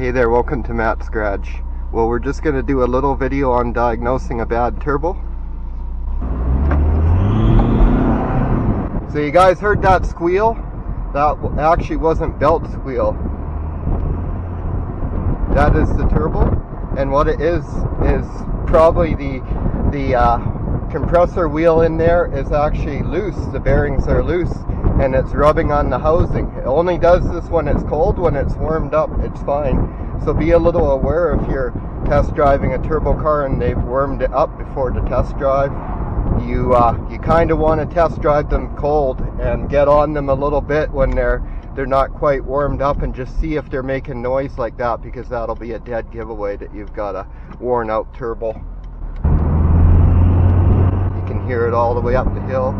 Hey there, welcome to Matt's Garage. Well, we're just going to do a little video on diagnosing a bad turbo. So you guys heard that squeal? That actually wasn't belt squeal. That is the turbo, and what it is probably the compressor wheel in there is actually loose. The bearings are loose and it's rubbing on the housing. It only does this when it's cold. When it's warmed up, it's fine. So be a little aware if you're test driving a turbo car and they've warmed it up before the test drive. You kind of want to test drive them cold and get on them a little bit when they're not quite warmed up, and just see if they're making noise like that, because that'll be a dead giveaway that you've got a worn out turbo. You can hear it all the way up the hill.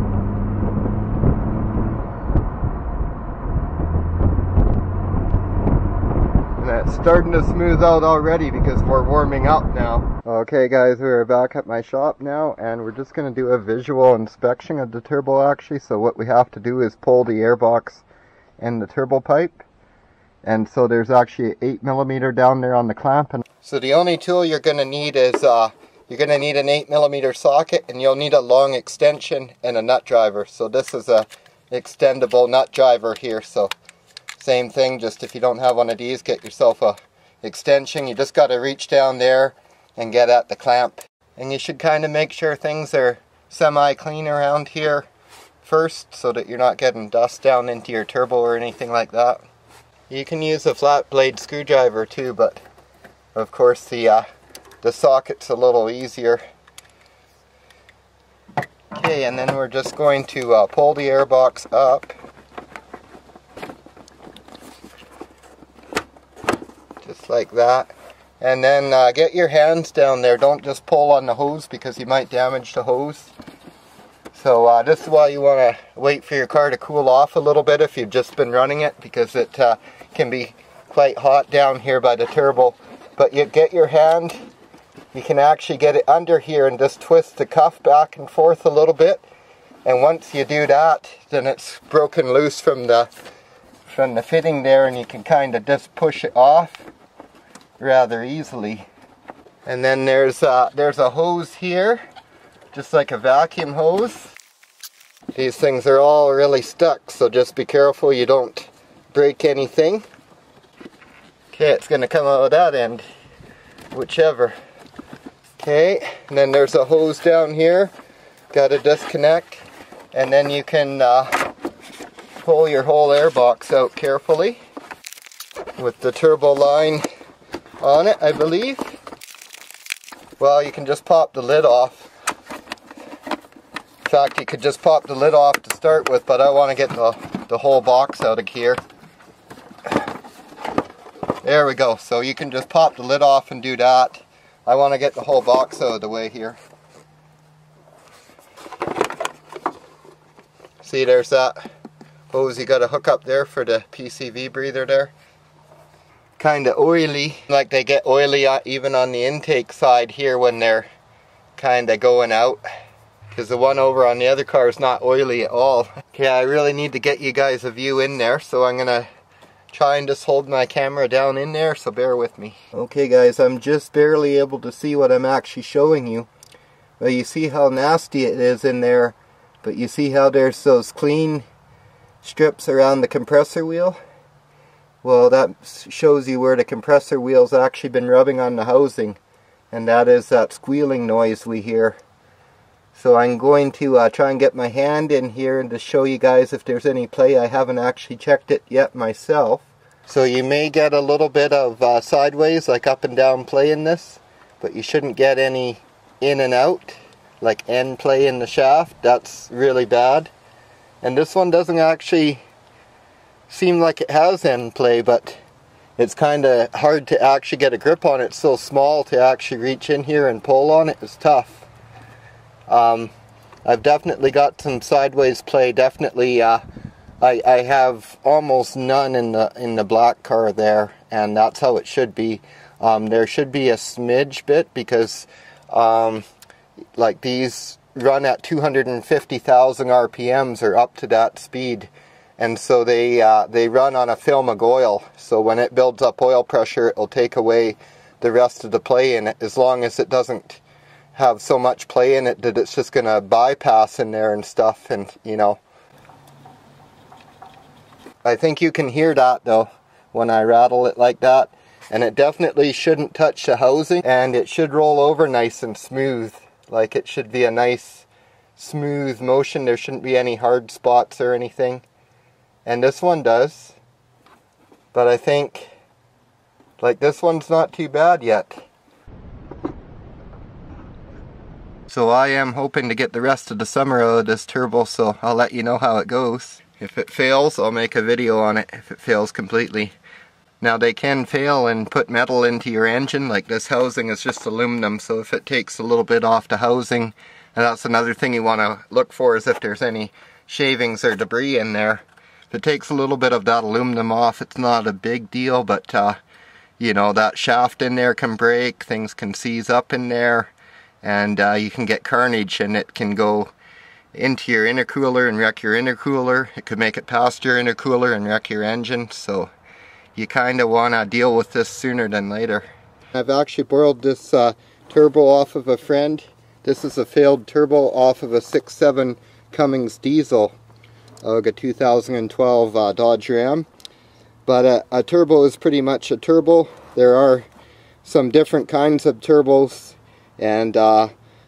And it's starting to smooth out already because we're warming up now. Okay guys, we're back at my shop now, and we're just going to do a visual inspection of the turbo actually. So what we have to do is pull the airbox and the turbo pipe. And so there's actually an 8mm down there on the clamp. And so the only tool you're going to need is, you're going to need an 8mm socket, and you'll need a long extension and a nut driver. So this is a extendable nut driver here. So same thing, just if you don't have one of these, get yourself a extension. You just got to reach down there and get at the clamp. And you should kind of make sure things are semi-clean around here first, so that you're not getting dust down into your turbo or anything like that. You can use a flat blade screwdriver too, but of course the socket's a little easier. Okay, and then we're just going to pull the airbox up. Just like that. And then get your hands down there. Don't just pull on the hose, because you might damage the hose. So this is why you want to wait for your car to cool off a little bit if you've just been running it, because it can be quite hot down here by the turbo. But you get your hand, you can actually get it under here and just twist the cuff back and forth a little bit. And once you do that, then it's broken loose from the fitting there, and you can kind of just push it off rather easily. And then there's a hose here, just like a vacuum hose. These things are all really stuck, so just be careful you don't break anything. Okay, it's going to come out of that end, whichever. Okay, and then there's a hose down here, got to disconnect, and then you can pull your whole airbox out carefully with the turbo line on it, I believe. Well, you can just pop the lid off. In fact, you could just pop the lid off to start with, but I want to get the whole box out of here. There we go. So you can just pop the lid off and do that. I want to get the whole box out of the way here. See, there's that hose you got to hook up there for the PCV breather there. Kind of oily, like they get oily even on the intake side here when they're kind of going out, because the one over on the other car is not oily at all. Okay, I really need to get you guys a view in there, so I'm gonna try and just hold my camera down in there, so bear with me. Okay guys, I'm just barely able to see what I'm actually showing you. Well, you see how nasty it is in there, but you see how there's those clean strips around the compressor wheel? Well, that shows you where the compressor wheel's actually been rubbing on the housing, and that is that squealing noise we hear. So I'm going to try and get my hand in here and to show you guys if there's any play. I haven't actually checked it yet myself. So you may get a little bit of sideways, like up and down play in this, but you shouldn't get any in and out, like end play in the shaft. That's really bad. And this one doesn't actually seem like it has end play, but it's kind of hard to actually get a grip on it. It's so small to actually reach in here and pull on it. It's tough. I've definitely got some sideways play. Definitely, I have almost none in the black car there, and that's how it should be. There should be a smidge bit, because like these run at 250,000 RPMs or up to that speed, and so they run on a film of oil. So when it builds up oil pressure, it will take away the rest of the play in it, as long as it doesn't have so much play in it that it's just going to bypass in there and stuff. And you know, I think you can hear that though when I rattle it like that. And it definitely shouldn't touch the housing, and it should roll over nice and smooth. Like, it should be a nice smooth motion. There shouldn't be any hard spots or anything. And this one does. But I think, like, this one's not too bad yet. So I am hoping to get the rest of the summer out of this turbo, so I'll let you know how it goes. If it fails, I'll make a video on it if it fails completely. Now, they can fail and put metal into your engine. Like, this housing is just aluminum, so if it takes a little bit off the housing, and that's another thing you want to look for, is if there's any shavings or debris in there. If it takes a little bit of that aluminum off, it's not a big deal, but you know, that shaft in there can break, things can seize up in there, and you can get carnage, and it can go into your intercooler and wreck your intercooler. It could make it past your intercooler and wreck your engine, so you kind of want to deal with this sooner than later. I've actually borrowed this turbo off of a friend. This is a failed turbo off of a 6.7 Cummins diesel, like a 2012 Dodge Ram. But a turbo is pretty much a turbo. There are some different kinds of turbos, and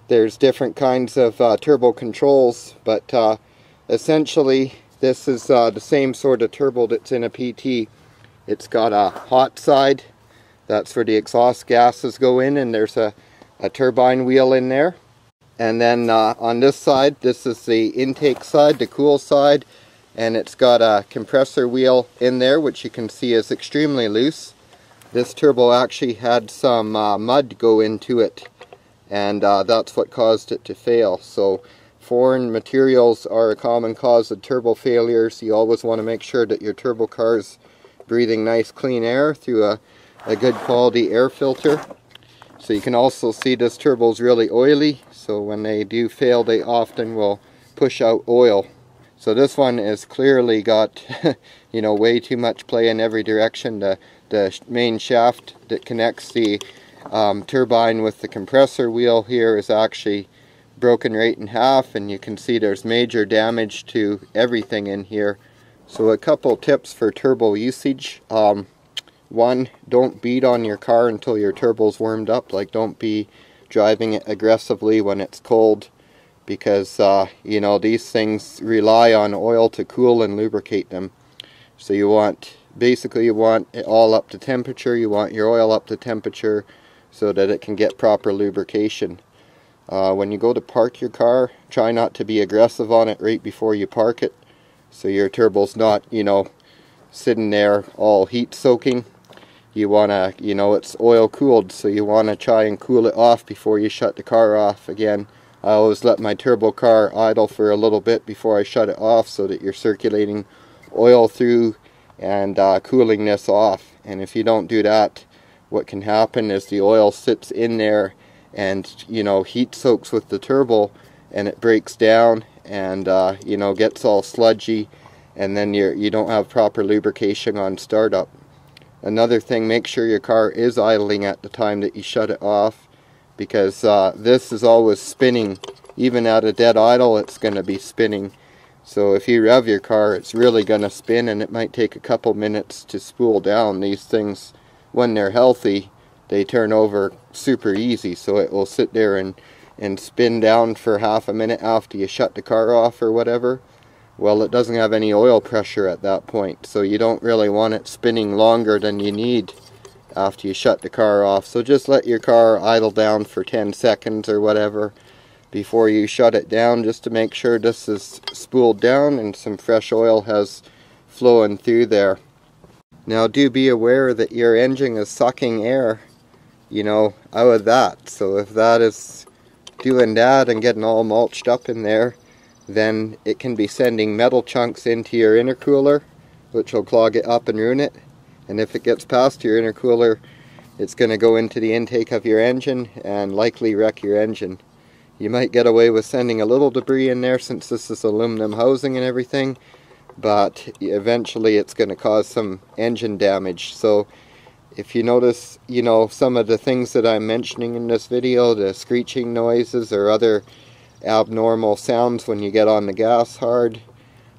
there's different kinds of turbo controls, but essentially this is the same sort of turbo that's in a PT. It's got a hot side, that's where the exhaust gases go in, and there's a turbine wheel in there. And then on this side, this is the intake side, the cool side, and it's got a compressor wheel in there, which you can see is extremely loose. This turbo actually had some mud go into it, and that's what caused it to fail. So foreign materials are a common cause of turbo failures. You always want to make sure that your turbo car's breathing nice clean air through a good quality air filter. So you can also see this turbo is really oily, so when they do fail, they often will push out oil. So this one is clearly got you know, way too much play in every direction. The main shaft that connects the turbine with the compressor wheel here is actually broken right in half, and you can see there's major damage to everything in here. So a couple tips for turbo usage. One, don't beat on your car until your turbo's warmed up. Like, don't be driving it aggressively when it's cold, because you know, these things rely on oil to cool and lubricate them. So you want, basically you want it all up to temperature. You want your oil up to temperature so that it can get proper lubrication. When you go to park your car, try not to be aggressive on it right before you park it, so your turbo's not, you know, sitting there all heat soaking. You want to, you know, it's oil cooled, so you want to try and cool it off before you shut the car off. Again, I always let my turbo car idle for a little bit before I shut it off, so that you're circulating oil through and cooling this off. And if you don't do that, what can happen is the oil sits in there and, you know, heat soaks with the turbo, and it breaks down and you know, gets all sludgy, and then you don't have proper lubrication on startup. Another thing, make sure your car is idling at the time that you shut it off, because this is always spinning. Even at a dead idle, it's going to be spinning. So if you rev your car, it's really going to spin, and it might take a couple minutes to spool down. These things, when they're healthy, they turn over super easy, so it will sit there and spin down for half a minute after you shut the car off or whatever. Well, it doesn't have any oil pressure at that point, so you don't really want it spinning longer than you need after you shut the car off. So just let your car idle down for 10 seconds or whatever before you shut it down, just to make sure this is spooled down and some fresh oil has flowing through there. Now, do be aware that your engine is sucking air, you know, out of that. So if that is doing that and getting all mulched up in there, then it can be sending metal chunks into your intercooler, which will clog it up and ruin it. And if it gets past your intercooler, it's going to go into the intake of your engine and likely wreck your engine. You might get away with sending a little debris in there since this is aluminum housing and everything, but eventually it's going to cause some engine damage. So if you notice, you know, some of the things that I'm mentioning in this video, the screeching noises or other abnormal sounds when you get on the gas hard,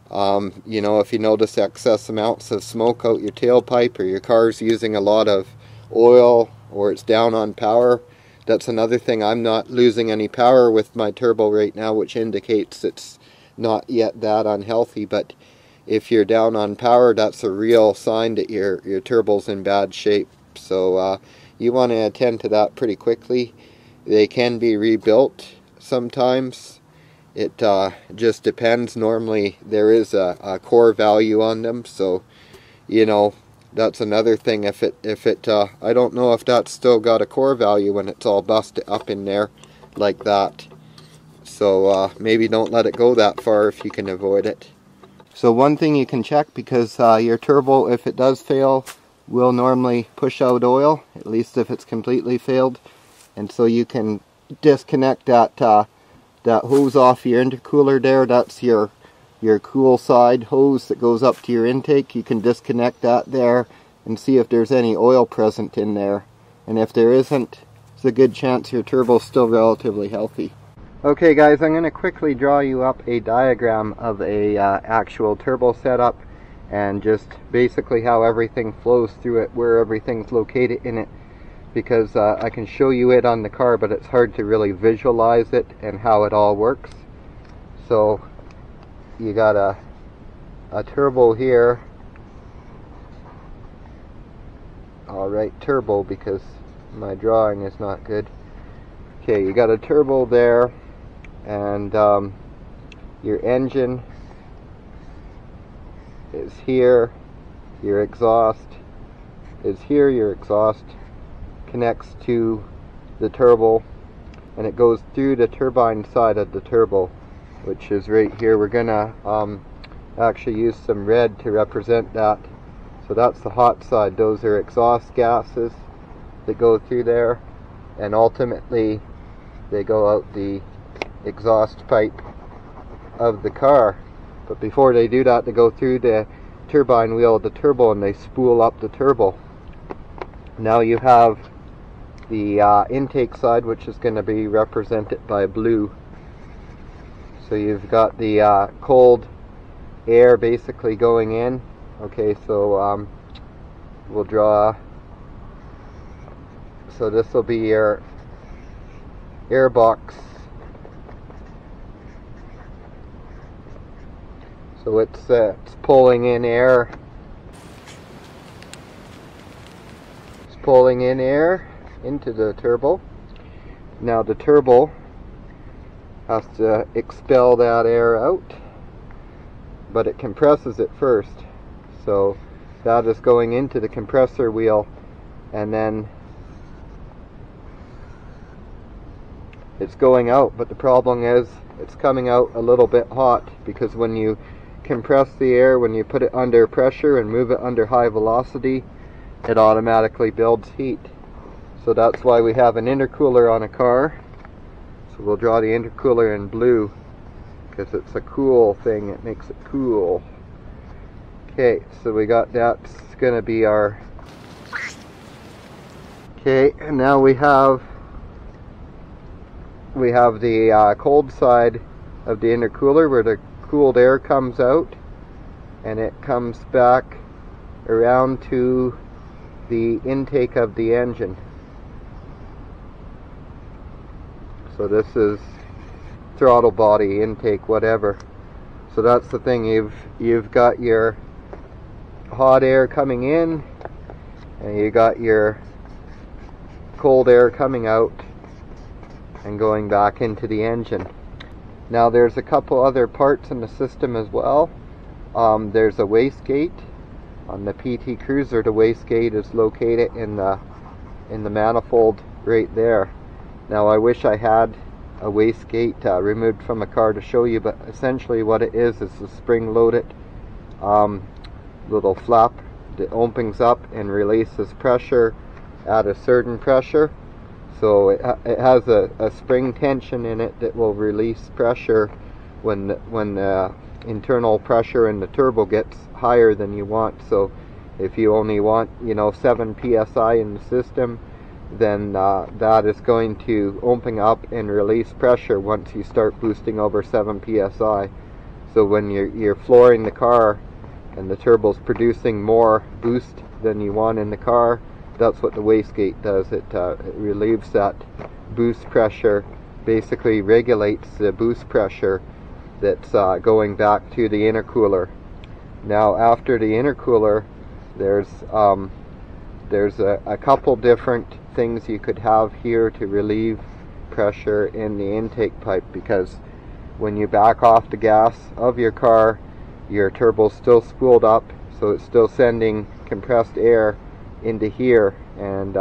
you know, if you notice excess amounts of smoke out your tailpipe, or your car's using a lot of oil, or it's down on power, that's another thing. I'm not losing any power with my turbo right now, which indicates it's not yet that unhealthy. But if you're down on power, that's a real sign that your turbo's in bad shape. So you want to attend to that pretty quickly. They can be rebuilt sometimes. It just depends. Normally there is a core value on them, so you know, that's another thing. If it I don't know if that's still got a core value when it's all busted up in there like that. So maybe don't let it go that far if you can avoid it. So one thing you can check, because your turbo, if it does fail, will normally push out oil, at least if it's completely failed. And so you can disconnect that hose off your intercooler there. That's your cool side hose that goes up to your intake. You can disconnect that there and see if there's any oil present in there. And if there isn't, it's a good chance your turbo's still relatively healthy. Okay guys, I'm going to quickly draw you up a diagram of a actual turbo setup, and just basically how everything flows through it, where everything's located in it, because I can show you it on the car, but it's hard to really visualize it and how it all works. So you got a turbo here. I'll write turbo because my drawing is not good. Okay, you got a turbo there, and your engine is here, your exhaust is here, your exhaust connects to the turbo, and it goes through the turbine side of the turbo, which is right here. We're gonna actually use some red to represent that. So that's the hot side. Those are exhaust gases that go through there, and ultimately they go out the exhaust pipe of the car. But before they do that, they go through the turbine wheel of the turbo and they spool up the turbo. Now you have the intake side, which is going to be represented by blue. So you've got the cold air basically going in. Okay, so we'll draw. So this will be your air box. So it's pulling in air. It's pulling in air into the turbo. Now the turbo has to expel that air out, but it compresses it first. So that is going into the compressor wheel, and then it's going out. But the problem is it's coming out a little bit hot, because when you compress the air, when you put it under pressure and move it under high velocity, it automatically builds heat. So that's why we have an intercooler on a car. So we'll draw the intercooler in blue, because it's a cool thing. It makes it cool. Okay, so we got that's gonna be our. Okay, and now we have the cold side of the intercooler, where the cooled air comes out, and it comes back around to the intake of the engine. So this is throttle body, intake, whatever. So that's the thing. You've got your hot air coming in, and you got your cold air coming out and going back into the engine. Now there's a couple other parts in the system as well. There's a wastegate on the PT Cruiser. The wastegate is located in the manifold right there. Now I wish I had a wastegate removed from a car to show you, but essentially what it is a spring-loaded little flap that opens up and releases pressure at a certain pressure. So it has a spring tension in it that will release pressure when the internal pressure in the turbo gets higher than you want. So if you only want, 7 psi in the system, then that is going to open up and release pressure once you start boosting over 7 psi. So when you're flooring the car and the turbo's producing more boost than you want in the car, that's what the wastegate does. It relieves that boost pressure, basically regulates the boost pressure that's going back to the intercooler. Now after the intercooler, there's a couple different things you could have here to relieve pressure in the intake pipe, because when you back off the gas of your car, your turbo's still spooled up, so it's still sending compressed air into here, and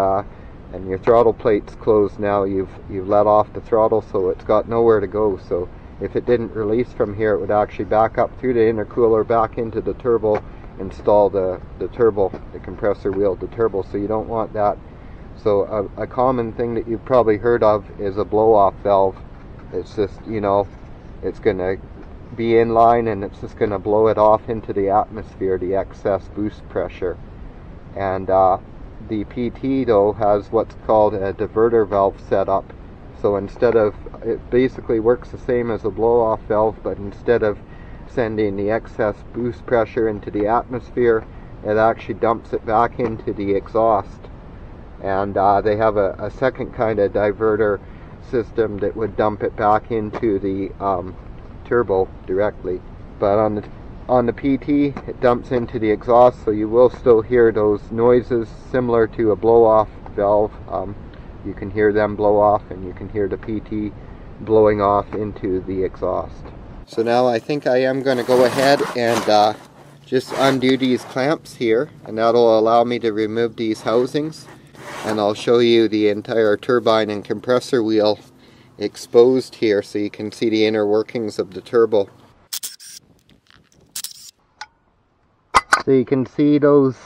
your throttle plate's closed now. You've let off the throttle, so it's got nowhere to go. So if it didn't release from here, it would actually back up through the intercooler back into the turbo, install the turbo, the compressor wheel, the turbo. So you don't want that. So a common thing that you've probably heard of is a blow-off valve. It's just, it's going to be in line and it's just going to blow it off into the atmosphere, the excess boost pressure. And the PT though has what's called a diverter valve set up. So instead of, it basically works the same as a blow-off valve, but instead of sending the excess boost pressure into the atmosphere, it actually dumps it back into the exhaust. And they have a second kind of diverter system that would dump it back into the turbo directly. But on the PT, it dumps into the exhaust, so you will still hear those noises similar to a blow-off valve. You can hear them blow off, and you can hear the PT blowing off into the exhaust. So now I think I am going to go ahead and just undo these clamps here, and that'll allow me to remove these housings, and I'll show you the entire turbine and compressor wheel exposed here so you can see the inner workings of the turbo. So you can see those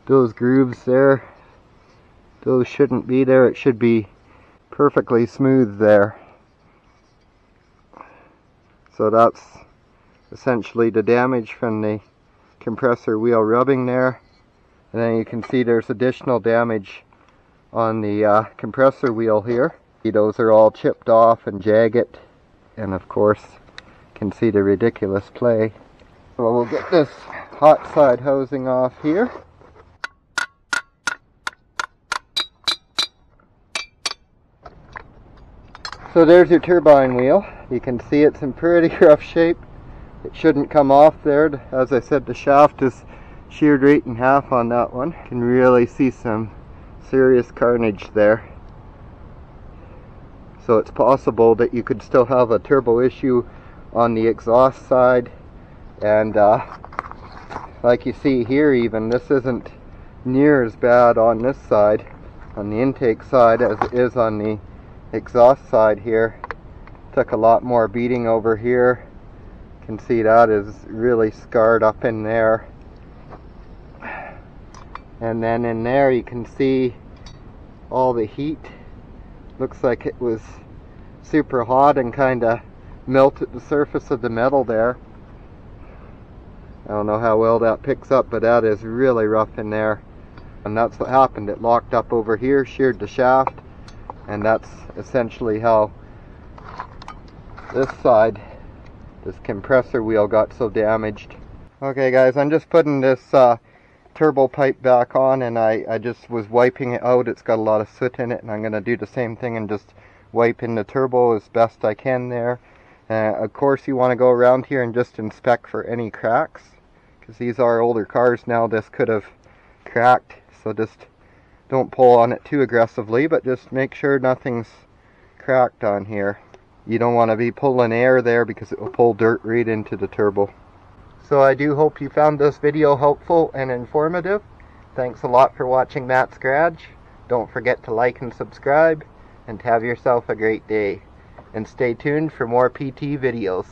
grooves there. Those shouldn't be there. It should be perfectly smooth there. So that's essentially the damage from the compressor wheel rubbing there. And then you can see there's additional damage on the compressor wheel here. Those are all chipped off and jagged, and of course you can see the ridiculous play. So we'll get this hot side housing off here. So there's your turbine wheel. You can see it's in pretty rough shape. It shouldn't come off there. As I said, the shaft is sheared right in half on that one. You can really see some serious carnage there. So it's possible that you could still have a turbo issue on the exhaust side. And like you see here, even this isn't near as bad on this side, on the intake side, as it is on the exhaust side here. Took a lot more beating over here. You can see that is really scarred up in there. And then in there you can see all the heat. Looks like it was super hot and kind of melted the surface of the metal there. I don't know how well that picks up, but that is really rough in there. And that's what happened. It locked up over here, sheared the shaft, and that's essentially how this side, this compressor wheel, got so damaged. Okay guys, I'm just putting this turbo pipe back on, and I just was wiping it out. It's got a lot of soot in it, and I'm going to do the same thing and just wipe in the turbo as best I can there. Of course you want to go around here and just inspect for any cracks, because these are older cars now. This could have cracked, so just don't pull on it too aggressively, but just make sure nothing's cracked on here. You don't want to be pulling air there because it will pull dirt right into the turbo. So I do hope you found this video helpful and informative. Thanks a lot for watching Matt's Garage. Don't forget to like and subscribe, and have yourself a great day. And stay tuned for more PT videos.